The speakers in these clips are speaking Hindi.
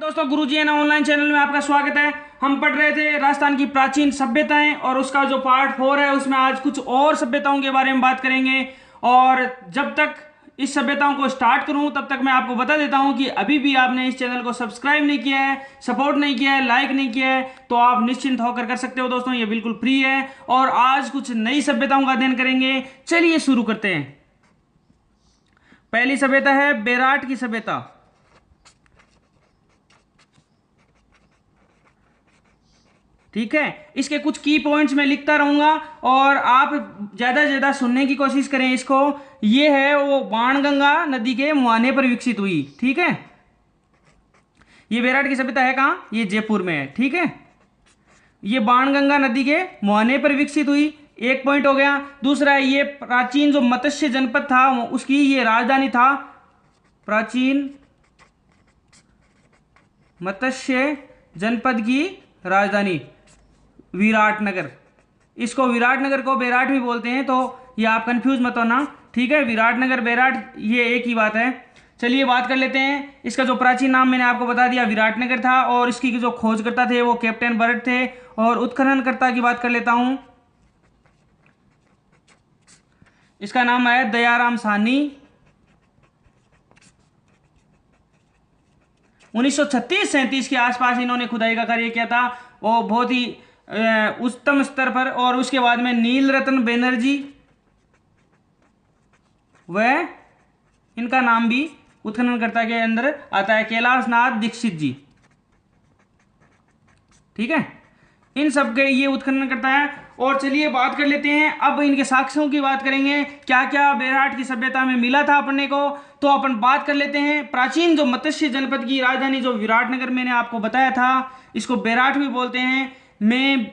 दोस्तों, गुरुजी एन ऑनलाइन चैनल में आपका स्वागत है। हम पढ़ रहे थे राजस्थान की प्राचीन सभ्यताएं और उसका जो पार्ट 4 है उसमें आज कुछ और सभ्यताओं के बारे में बात करेंगे। और जब तक इस सभ्यताओं को स्टार्ट करूं तब तक मैं आपको बता देता हूं कि अभी भी आपने इस चैनल को सब्सक्राइब नहीं किया है, सपोर्ट नहीं किया है, लाइक नहीं किया है तो आप निश्चिंत होकर कर सकते हो। दोस्तों, ये बिल्कुल फ्री है और आज कुछ नई सभ्यताओं का अध्ययन करेंगे। चलिए शुरू करते हैं। पहली सभ्यता है बेराट की सभ्यता। ठीक है, इसके कुछ की पॉइंट्स मैं लिखता रहूंगा और आप ज्यादा से ज्यादा सुनने की कोशिश करें इसको। ये है वो बाणगंगा नदी के मुहाने पर विकसित हुई। ठीक है, ये बेराट की सभ्यता है कहाँ? ये जयपुर में है। ठीक है, ये बाणगंगा नदी के मुहाने पर विकसित हुई, एक पॉइंट हो गया। दूसरा है ये प्राचीन जो मत्स्य जनपद था उसकी ये राजधानी था। प्राचीन मत्स्य जनपद की राजधानी विराटनगर। इसको विराटनगर को बेराट भी बोलते हैं, तो ये आप कंफ्यूज मत होना। ठीक है, विराटनगर बेराट ये एक ही बात है। चलिए बात कर लेते हैं। इसका जो प्राचीन नाम मैंने आपको बता दिया विराटनगर था और इसकी जो खोजकर्ता थे वो कैप्टन बर्ड थे। और उत्खननकर्ता की बात कर लेता हूं, इसका नाम है दयाराम साहनी। 1936-37 के आसपास इन्होंने खुदाई का कार्य किया था, वो बहुत ही उच्चतम स्तर पर। और उसके बाद में नील रतन बैनर्जी, वह इनका नाम भी उत्खननकर्ता के अंदर आता है। कैलाश नाथ दीक्षित जी। ठीक है, इन सब के ये उत्खनन करता है। और चलिए बात कर लेते हैं, अब इनके साक्ष्यों की बात करेंगे, क्या क्या बेराट की सभ्यता में मिला था अपने को। तो अपन बात कर लेते हैं प्राचीन जो मत्स्य जनपद की राजधानी जो विराटनगर मैंने आपको बताया था, इसको बेराट भी बोलते हैं, में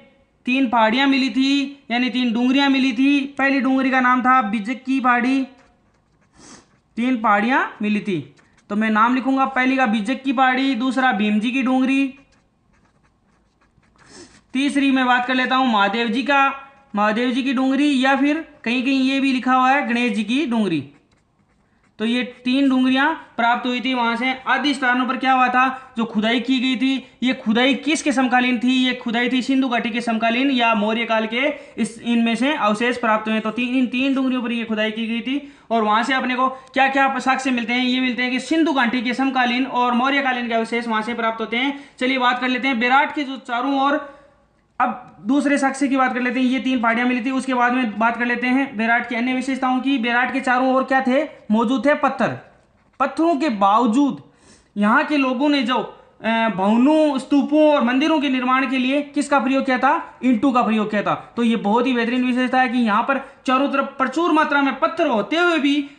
3 पहाड़ियां मिली थी, यानी 3 डूंगरियां मिली थी। पहली डूंगरी का नाम था बिजक की पहाड़ी। 3 पहाड़ियां मिली थी, तो मैं नाम लिखूंगा। पहली का बिजक की पहाड़ी, दूसरा भीमजी की डूंगरी, तीसरी मैं बात कर लेता हूं महादेव जी की डूंगरी, या फिर कहीं कहीं ये भी लिखा हुआ है गणेश जी की डूंगरी। तो ये 3 डूंगरियां प्राप्त हुई थी वहां से। आदि स्थानों पर क्या हुआ था, जो खुदाई की गई थी, ये खुदाई किसके समकालीन थी? ये खुदाई थी सिंधु घाटी के समकालीन या मौर्य काल के। इनमें से अवशेष प्राप्त हुए। तो इन 3 डूंगरियों पर ये खुदाई की गई थी और वहां से अपने को क्या क्या साक्ष्य मिलते हैं? ये मिलते हैं कि सिंधु घाटी के समकालीन और मौर्यकालीन के अवशेष वहां से प्राप्त होते हैं। चलिए बात कर लेते हैं बेराट के जो चारों ओर। अब दूसरे साक्ष्य की बात कर लेते हैं। ये 3 पहाड़ियां मिली थी, उसके बाद में बात कर लेते हैं बेराट की अन्य विशेषताओं की। बेराट के चारों ओर क्या थे? मौजूद थे पत्थरों के बावजूद यहाँ के लोगों ने जो भवनों, स्तूपों और मंदिरों के निर्माण के लिए किसका प्रयोग किया था? ईंटों का प्रयोग किया था। तो ये बहुत ही बेहतरीन विशेषता है कि यहाँ पर चारों तरफ प्रचुर मात्रा में पत्थर होते हुए भी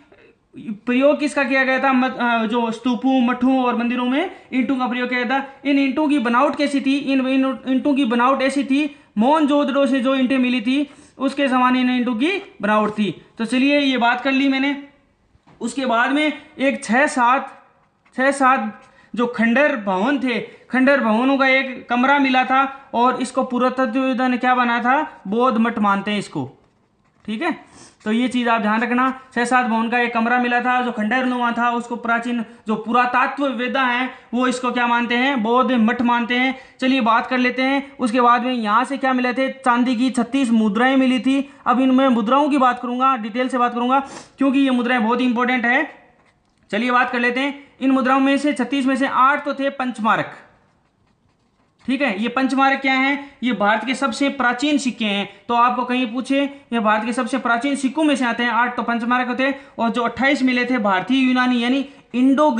प्रयोग किसका किया गया था? जो स्तूपों, मठों और मंदिरों में ईंटों का प्रयोग किया गया था। इन ईंटों की बनावट कैसी थी? इन ईंटों की बनावट ऐसी थी, मोहनजोदड़ो से जो ईंटें मिली थी उसके समान इन ईंटों की बनावट थी। तो चलिए ये बात कर ली मैंने। उसके बाद में एक 6-7 जो खंडर भवन थे, खंडर भवनों का एक कमरा मिला था और इसको पुरातत्वविदों ने क्या बना था? बौद्ध मठ मानते हैं इसको। ठीक है, तो ये चीज आप ध्यान रखना। 6-7 भवन का एक कमरा मिला था जो खंडहरनुमा था, उसको प्राचीन जो पुरातत्ववेत्ता हैं वो इसको क्या मानते हैं? बौद्ध मठ मानते हैं। चलिए बात कर लेते हैं। उसके बाद में यहाँ से क्या मिले थे? चांदी की 36 मुद्राएं मिली थी। अब इनमें मुद्राओं की बात करूंगा, डिटेल से बात करूंगा क्योंकि ये मुद्राएं बहुत इंपॉर्टेंट है। चलिए बात कर लेते हैं। इन मुद्राओं में से 36 में से 8 तो थे पंचमारक। ठीक है, ये पंचमारक क्या है? ये भारत के सबसे प्राचीन सिक्के हैं। तो आपको कहीं पूछे ये भारत के सबसे प्राचीन सिक्कों में से आते हैं, 8 तो पंचमारक होते हैं। और जो 28 मिले थे भारतीय यूनानी यानी इंडो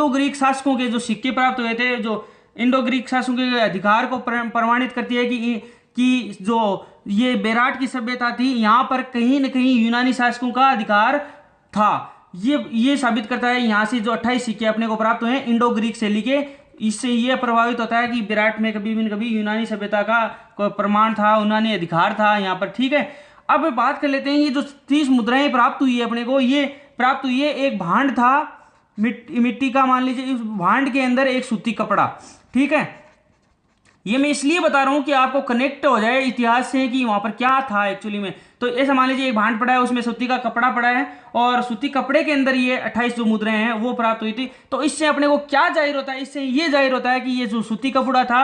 ग्रीक शासकों के जो सिक्के प्राप्त हुए थे, जो इंडो ग्रीक शासकों के अधिकार को प्रमाणित करती है कि जो ये बेराट की सभ्यता थी यहाँ पर कहीं ना कहीं यूनानी शासकों का अधिकार था। ये साबित करता है यहाँ से जो 28 सिक्के अपने को प्राप्त हुए हैं इंडो ग्रीक शैली के, इससे यह प्रभावित होता है कि बेराट में कभी भी कभी यूनानी सभ्यता का प्रमाण था, यूनानी अधिकार था यहाँ पर। ठीक है, अब बात कर लेते हैं ये जो 30 मुद्राएं प्राप्त हुई है अपने को, ये प्राप्त हुई है एक भांड था मिट्टी का, मान लीजिए इस भांड के अंदर एक सूती कपड़ा। ठीक है, ये मैं इसलिए बता रहा हूँ कि आपको कनेक्ट हो जाए इतिहास से कि वहां पर क्या था एक्चुअली में। तो ऐसा मान लीजिए एक भांड पड़ा है, उसमें सूती का कपड़ा पड़ा है और सूती कपड़े के अंदर ये 28 जो मुद्राएं हैं वो प्राप्त हुई थी। तो इससे अपने को क्या जाहिर होता है, इससे ये जाहिर होता है कि ये जो सूती कपड़ा था,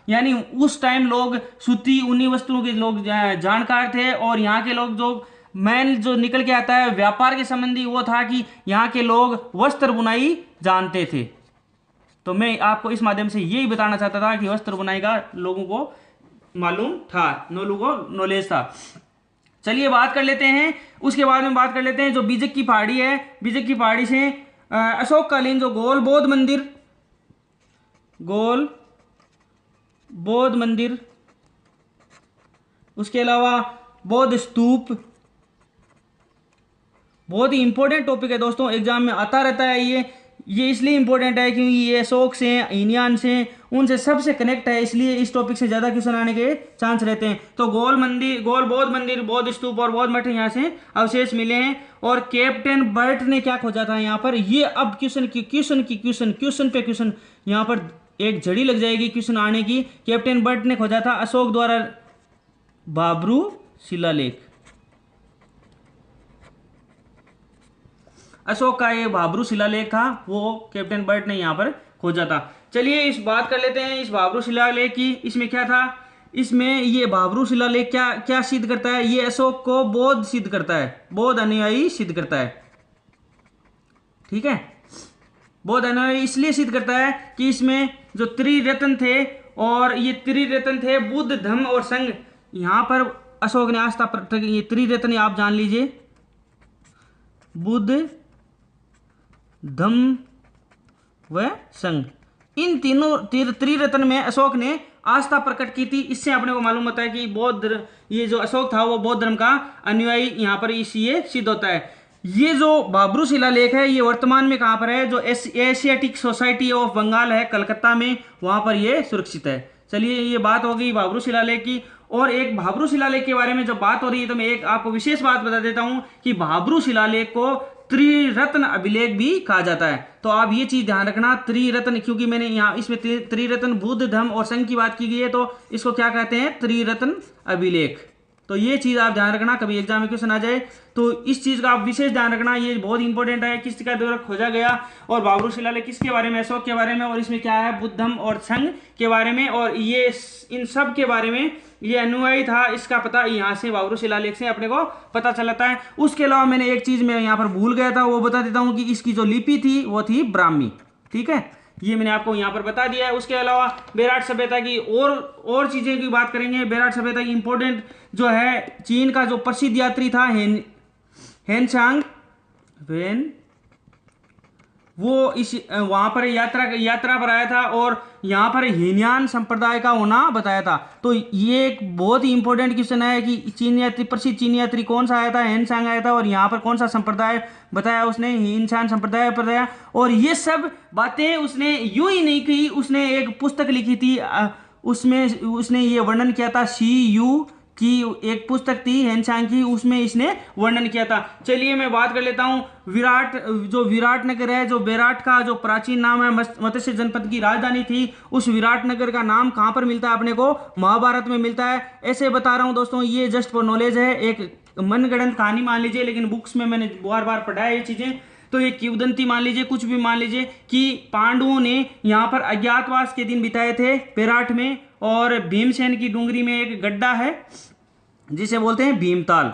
यानी उस टाइम लोग सूती उन्हीं वस्तुओं के लोग जानकार थे। और यहाँ के लोग जो मैन जो निकल के आता है व्यापार के संबंधी, वो था कि यहाँ के लोग वस्त्र बुनाई जानते थे। तो मैं आपको इस माध्यम से यही बताना चाहता था कि वस्त्र बुनाई का लोगों को मालूम था, लोगों को नॉलेज था। चलिए बात कर लेते हैं, उसके बाद में बात कर लेते हैं जो बीजक की पहाड़ी है। बीजक की पहाड़ी से अशोक कालीन जो गोल बौद्ध मंदिर, गोल बौद्ध मंदिर, उसके अलावा बौद्ध स्तूप, बहुत ही इंपॉर्टेंट टॉपिक है दोस्तों, एग्जाम में आता रहता है। ये इसलिए इंपॉर्टेंट है क्योंकि ये अशोक से, हीनयान से, उनसे सबसे कनेक्ट है, इसलिए इस टॉपिक से ज़्यादा क्वेश्चन आने के चांस रहते हैं। तो गोल मंदिर, गोल बौद्ध मंदिर, बौद्ध स्तूप और बौद्ध मठ यहाँ से अवशेष मिले हैं। और कैप्टन बर्ट ने क्या खोजा था यहाँ पर, ये अब क्वेश्चन पे क्वेश्चन यहाँ पर एक झड़ी लग जाएगी क्वेश्चन आने की। कैप्टन बर्ट ने खोजा था अशोक द्वारा बाबरू शिलालेख, अशोक का ये बाबरू शिलालेख था, वो कैप्टन बर्ट ने यहाँ पर खोजा था। चलिए इस बात कर लेते हैं इस बाबरू शिलालेख की। इसमें क्या था, इसमें ये बाबरू शिलालेख क्या क्या सिद्ध करता है, ये अशोक को बौद्ध सिद्ध करता है, बौद्ध अनुयायी सिद्ध करता है। ठीक है, बौद्ध अनुयायी इसलिए सिद्ध करता है कि इसमें जो त्रिरत्न थे, और ये त्रिरत्न थे बुद्ध, धम्म और संघ। यहाँ पर अशोक ने आस्था प्रकट, ये त्रिरत्न आप जान लीजिए, बुद्ध, धम्म व संघ, इन तीनों त्रिरत्न में अशोक ने आस्था प्रकट की थी। इससे अपने को मालूम होता है कि बौद्ध, ये जो अशोक था वो बौद्ध धर्म का अनुयायी यहाँ पर ये सिद्ध होता है। ये जो बाबरू शिलालेख है ये वर्तमान में कहाँ पर है, जो एशियाटिक सोसाइटी ऑफ बंगाल है कलकत्ता में, वहाँ पर ये सुरक्षित है। चलिए ये बात हो गई बाबरू शिलालेख की। और एक बाबरू शिलालेख के बारे में जब बात हो रही है तो मैं एक आपको विशेष बात बता देता हूँ कि बाबरू शिलालेख को त्रिरत्न अभिलेख भी कहा जाता है। तो आप ये चीज ध्यान रखना, त्रिरत्न, क्योंकि मैंने यहाँ इसमें त्रिरत्न बुद्ध, धम्म और संघ की बात की गई है, तो इसको क्या कहते हैं, त्रिरत्न अभिलेख। तो ये चीज आप ध्यान रखना, कभी एग्जाम में क्वेश्चन आ जाए तो इस चीज का आप विशेष ध्यान रखना, ये बहुत इंपॉर्टेंट है। किसका द्वारा खोजा गया और बाबरू शिलालेख किसके बारे में, अशोक के बारे में, और इसमें क्या है बुद्ध, धम्म और संघ के बारे में, और ये इन सब के बारे में ये अनुयायी था, इसका पता यहाँ से बाबरू शिलालेख से अपने को पता चलता है। उसके अलावा मैंने एक चीज मैं यहाँ पर भूल गया था, वो बता देता हूँ कि इसकी जो लिपि थी वो थी ब्राह्मी। ठीक है, ये मैंने आपको यहाँ पर बता दिया है। उसके अलावा बेराट सभ्यता की और चीजें की बात करेंगे। बेराट सभ्यता की इंपॉर्टेंट जो है, चीन का जो प्रसिद्ध यात्री था हेनसांग, वो इस वहां पर यात्रा पर आया था और यहाँ पर हीनयान संप्रदाय का होना बताया था। तो ये एक बहुत ही इंपॉर्टेंट क्वेश्चन है कि चीन यात्री, प्रसिद्ध चीन यात्री कौन सा आया था, हेनसांग आया था, और यहाँ पर कौन सा संप्रदाय बताया उसने, हीनयान संप्रदाय बताया। और ये सब बातें उसने यूं ही नहीं की, उसने एक पुस्तक लिखी थी, उसमें उसने ये वर्णन किया था, CU की एक पुस्तक थी हेनसांग की, उसमें इसने वर्णन किया था। चलिए मैं बात कर लेता हूँ जो विराट नगर है, जो बेराट का जो प्राचीन नाम है, मत्स्य जनपद की राजधानी थी, उस विराट नगर का नाम कहाँ पर मिलता है अपने को, महाभारत में मिलता है। ऐसे बता रहा हूँ दोस्तों, ये जस्ट फॉर नॉलेज है, एक मनगढ़ंत कहानी मान लीजिए, लेकिन बुक्स में मैंने बार बार पढ़ा है ये चीजें। तो ये किंवदंती मान लीजिए, कुछ भी मान लीजिए कि पांडवों ने यहाँ पर अज्ञातवास के दिन बिताए थे बेराट में, और भीमसेन की डूंगरी में एक गड्ढा है जिसे बोलते हैं भीमताल।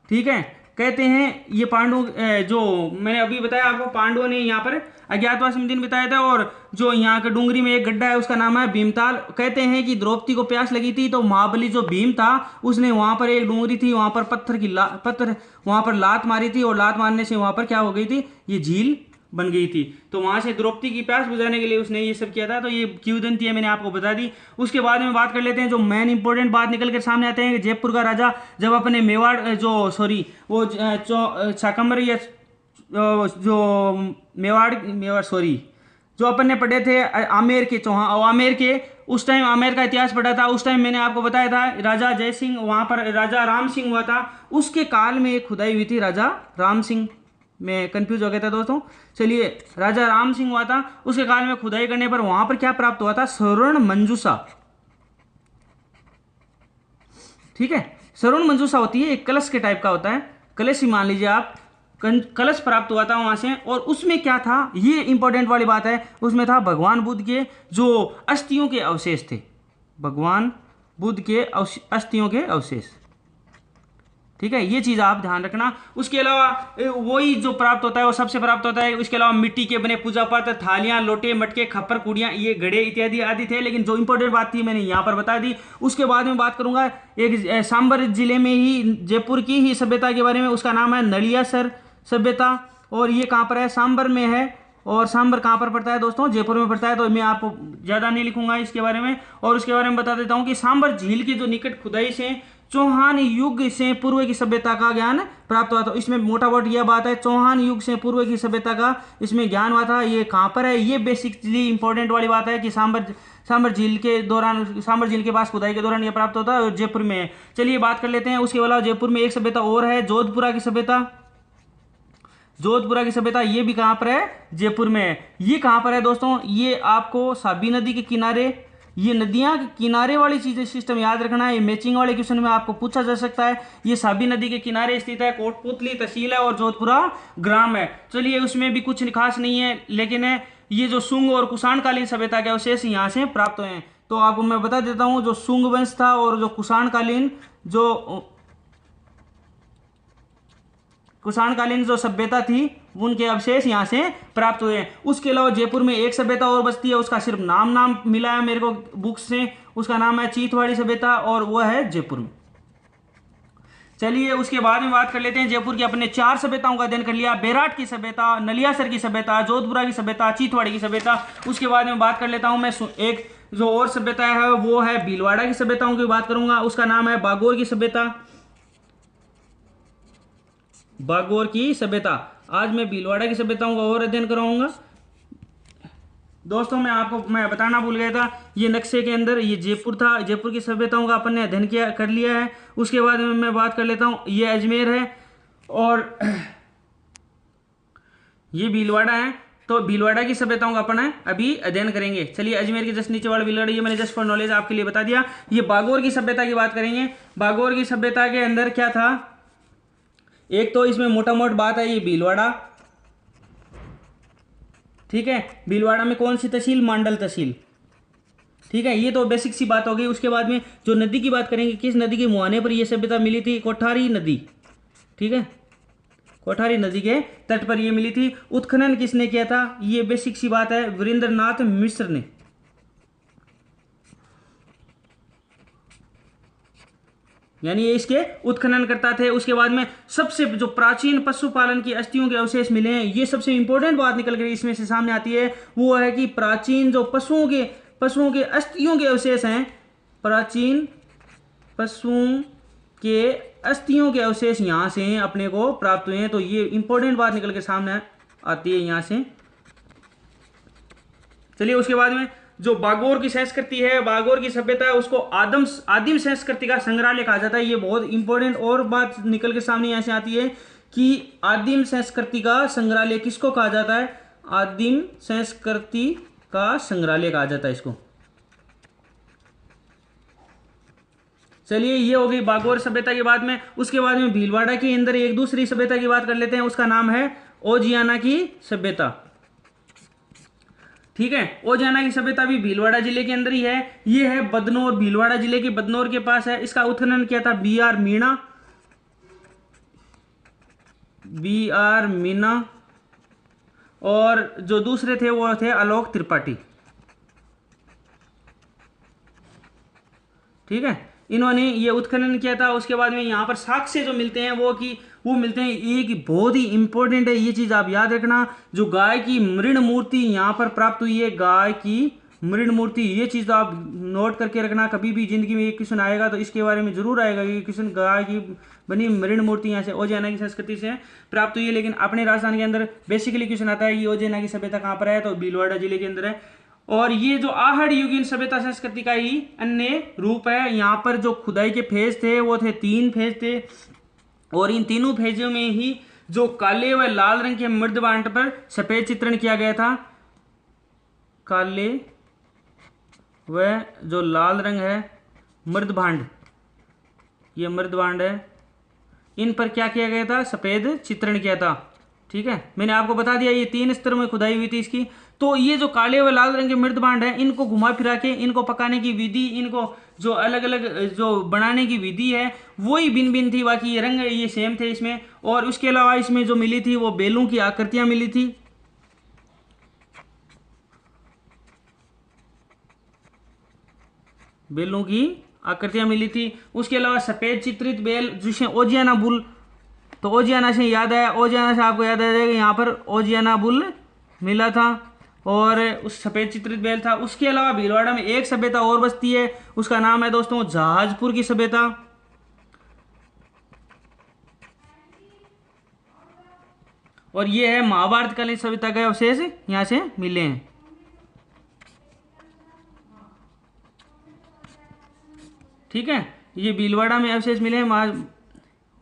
ठीक है, कहते हैं ये पांडवों, जो मैंने अभी बताया आपको, पांडवों ने यहाँ पर अज्ञातवास में दिन बिताया था, और जो यहाँ के डूंगरी में एक गड्ढा है उसका नाम है भीमताल। कहते हैं कि द्रौपदी को प्यास लगी थी, तो महाबली जो भीम था उसने वहां पर एक डूंगरी थी, वहां पर पत्थर वहां पर लात मारी थी, और लात मारने से वहां पर क्या हो गई थी, ये झील बन गई थी। तो वहां से द्रौपदी की प्यास बुझाने के लिए उसने ये सब किया था। तो ये किंवदंती है, मैंने आपको बता दी। उसके बाद में बात कर लेते हैं, जो मेन इंपॉर्टेंट बात निकल कर सामने आते हैं कि जयपुर का राजा जब अपने शाकंभर या जो मेवाड़ जो अपन ने पढ़े थे आमेर के चौहान, आमेर के, उस टाइम आमेर का इतिहास पढ़ा था। उस टाइम मैंने आपको बताया था राजा जय सिंह, वहां पर राजा राम सिंह हुआ था, उसके काल में एक खुदाई हुई थी राजा राम सिंह, मैं कंफ्यूज हो गया था दोस्तों। चलिए, राजा राम सिंह हुआ था, उसके काल में खुदाई करने पर वहां पर क्या प्राप्त हुआ था, स्वर्ण मंजूषा। ठीक है। श्रवण मंजूषा होती है, एक कलश के टाइप का होता है, कलश ही मान लीजिए आप, कलश प्राप्त हुआ था वहां से। और उसमें क्या था, ये इंपॉर्टेंट वाली बात है, उसमें था भगवान बुद्ध के जो अस्थियों के अवशेष थे, भगवान बुद्ध के अस्थियों के अवशेष। ठीक है, ये चीज़ आप ध्यान रखना। उसके अलावा वही जो प्राप्त होता है वो सबसे प्राप्त होता है। उसके अलावा मिट्टी के बने पूजा पात्र, थालियां, लोटे, मटके, खप्पर, कुड़ियाँ, ये घड़े इत्यादि आदि थे। लेकिन जो इंपॉर्टेंट बात थी मैंने यहाँ पर बता दी। उसके बाद में बात करूंगा एक सांबर जिले में ही, जयपुर की ही सभ्यता के बारे में। उसका नाम है नलियासर सभ्यता, और ये कहाँ पर है, सांबर में है। और सांबर कहाँ पर पड़ता है दोस्तों, जयपुर में पड़ता है। तो मैं आपको ज़्यादा नहीं लिखूंगा इसके बारे में। और उसके बारे में बता देता हूँ कि सांबर झील की जो निकट खुदाई से चौहान युग से पूर्व की सभ्यता का ज्ञान प्राप्त हुआ था। इसमें मोटा मोटी यह बात है, चौहान युग से पूर्व की सभ्यता का इसमें ज्ञान हुआ था। ये कहाँ पर है, ये बेसिकली इंपॉर्टेंट वाली बात है कि सांबर झील के दौरान, सांबर झील के पास खुदाई के दौरान यह प्राप्त होता है और जयपुर में है। चलिए बात कर लेते हैं। उसके अलावा जयपुर में एक सभ्यता और है, जोधपुरा की सभ्यता। जोधपुरा की सभ्यता ये भी कहाँ पर है, जयपुर में है। ये कहाँ पर है दोस्तों, ये आपको साबी नदी के किनारे, ये नदियां के किनारे वाली चीजें सिस्टम याद रखना है। ये मैचिंग वाले क्वेश्चन में आपको पूछा जा सकता है। ये साबी नदी के किनारे स्थित है, कोटपुतली तहसील है और जोधपुरा ग्राम है। चलिए उसमें भी कुछ खास नहीं है, लेकिन ये जो शुंग और कुषाणकालीन सभ्यता के अवशेष यहाँ से प्राप्त हुए हैं। तो आपको मैं बता देता हूँ, जो शुंग वंश था और जो कुषाणकालीन जो सभ्यता थी, उनके अवशेष यहाँ से प्राप्त हुए हैं। उसके अलावा जयपुर में एक सभ्यता और बसती है, उसका सिर्फ नाम मिला है मेरे को बुक्स से। उसका नाम है चीथवाड़ी सभ्यता और वह है जयपुर में। चलिए उसके बाद में बात कर लेते हैं। जयपुर की अपने 4 सभ्यताओं का अध्ययन कर लिया, बेराट की सभ्यता, नलियासर की सभ्यता, जोधपुरा की सभ्यता, चीथवाड़ी की सभ्यता। उसके बाद में बात कर लेता हूं मैं एक जो और सभ्यता है, वो है भीलवाड़ा की सभ्यताओं की बात करूंगा। उसका नाम है बागोर की सभ्यता, बागोर की सभ्यता। आज मैं भीलवाड़ा की सभ्यताओं का और अध्ययन कराऊंगा। दोस्तों मैं बताना भूल गया था, ये नक्शे के अंदर ये जयपुर था, जयपुर की सभ्यताओं का अपन ने अध्ययन कर लिया है। उसके बाद में मैं बात कर लेता हूँ, ये अजमेर है और ये भीलवाड़ा है। तो भीलवाड़ा की सभ्यताओं का अपन अभी अध्ययन करेंगे। चलिए अजमेर के जस्ट नीचे वाला भीलवाड़ा, ये मैंने जस्ट फॉर नॉलेज आपके लिए बता दिया। ये बागोर की सभ्यता की बात करेंगे। बागोर की सभ्यता के अंदर क्या था, एक तो इसमें मोटा मोट बात है, ये भीलवाड़ा, ठीक है। भीलवाड़ा में कौन सी तहसील, मांडल तहसील, ठीक है। ये तो बेसिक सी बात हो गई। उसके बाद में जो नदी की बात करेंगे, किस नदी के मुहाने पर यह सभ्यता मिली थी, कोठारी नदी, ठीक है। कोठारी नदी के तट पर यह मिली थी। उत्खनन किसने किया था, ये बेसिक सी बात है, वीरेंद्रनाथ मिश्र ने। यानी ये इसके उत्खनन करता थे। उसके बाद में सबसे जो प्राचीन पशुपालन की अस्थियों के अवशेष मिले हैं, ये सबसे इंपॉर्टेंट बात निकल कर इसमें से सामने आती है, वो है कि प्राचीन जो पशुओं के अस्थियों के अवशेष हैं, प्राचीन पशुओं के अस्थियों के अवशेष यहाँ से अपने को प्राप्त हुए हैं। तो ये इंपॉर्टेंट बात निकल के सामने आती है यहाँ से। चलिए उसके बाद में जो बागोर की संस्कृति है, बागोर की सभ्यता है, उसको आदिम संस्कृति का संग्रहालय कहा जाता है। ये बहुत इंपॉर्टेंट और बात निकल के सामने यहाँ से आती है कि आदिम संस्कृति का संग्रहालय किसको कहा जाता है, आदिम संस्कृति का संग्रहालय कहा जाता है इसको। चलिए ये हो गई बागोर सभ्यता की बात में। उसके बाद में भीलवाड़ा के अंदर एक दूसरी सभ्यता की बात कर लेते हैं, उसका नाम है ओजियाना की सभ्यता, ठीक है। ओजियाना की सभ्यता भी भीलवाड़ा जिले के अंदर ही है। ये है बदनौर, भीलवाड़ा जिले के बदनौर के पास है। इसका उत्खनन किया था बी.आर. मीणा और जो दूसरे थे वो थे आलोक त्रिपाठी, ठीक है। इन्होंने ये उत्खनन किया था। उसके बाद में यहाँ पर साक्ष्य जो मिलते हैं वो मिलते हैं, एक बहुत ही इंपॉर्टेंट है, ये चीज आप याद रखना। जो गाय की मृण मूर्ति यहाँ पर प्राप्त हुई है, गाय की मृण मूर्ति, ये चीज आप नोट करके रखना। कभी भी जिंदगी में ये क्वेश्चन आएगा तो इसके बारे में जरूर आएगा। ये क्वेश्चन गाय की बनी मृण मूर्ति यहाँ से ओजियाना की संस्कृति से प्राप्त हुई है। लेकिन अपने राजस्थान के अंदर बेसिकली क्वेश्चन आता है, ये ओजियाना की सभ्यता कहाँ पर है, तो भीलवाड़ा जिले के अंदर है। और ये जो आहड़ युगीन सभ्यता संस्कृति का ही अन्य रूप है। यहाँ पर जो खुदाई के फेज थे वो थे 3 फेज थे, और इन तीनों फेजों में ही जो काले व लाल रंग के मृदभांड पर सफेद चित्रण किया गया था, काले व जो लाल रंग है मृदभांड, ये मृदभांड है, इन पर क्या किया गया था, सफ़ेद चित्रण किया था। ठीक है, मैंने आपको बता दिया ये 3 स्तरों में खुदाई हुई थी इसकी। तो ये जो काले व लाल रंग के मृदभांड है, इनको घुमा फिरा के, इनको पकाने की विधि, इनको जो अलग अलग जो बनाने की विधि है वही भिन्न भिन्न थी, बाकी ये रंग ये सेम थे इसमें। और उसके अलावा इसमें जो मिली थी वो बेलों की आकृतियां मिली थी। बेलों की आकृतियां मिली थी। उसके अलावा सफ़ेद चित्रित बेल जिसे ओजियाना बुल, तो ओजियाना से याद आया, ओजियाना से आपको याद आ जाएगा यहाँ पर ओजियाना बुल मिला था और उस सफ़ेद चित्रित बेल था। उसके अलावा भीलवाड़ा में एक सभ्यता और बसती है, उसका नाम है दोस्तों जहाजपुर की सभ्यता। और ये है महाभारत कालीन सभ्यता के अवशेष यहाँ से मिले हैं। ठीक है, ये भीलवाड़ा में अवशेष मिले हैं।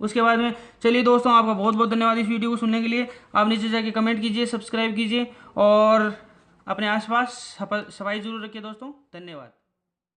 उसके बाद में चलिए दोस्तों, आपका बहुत बहुत धन्यवाद इस वीडियो को सुनने के लिए। आप नीचे जाके कमेंट कीजिए, सब्सक्राइब कीजिए और अपने आसपास सफाई जरूर रखिए दोस्तों। धन्यवाद।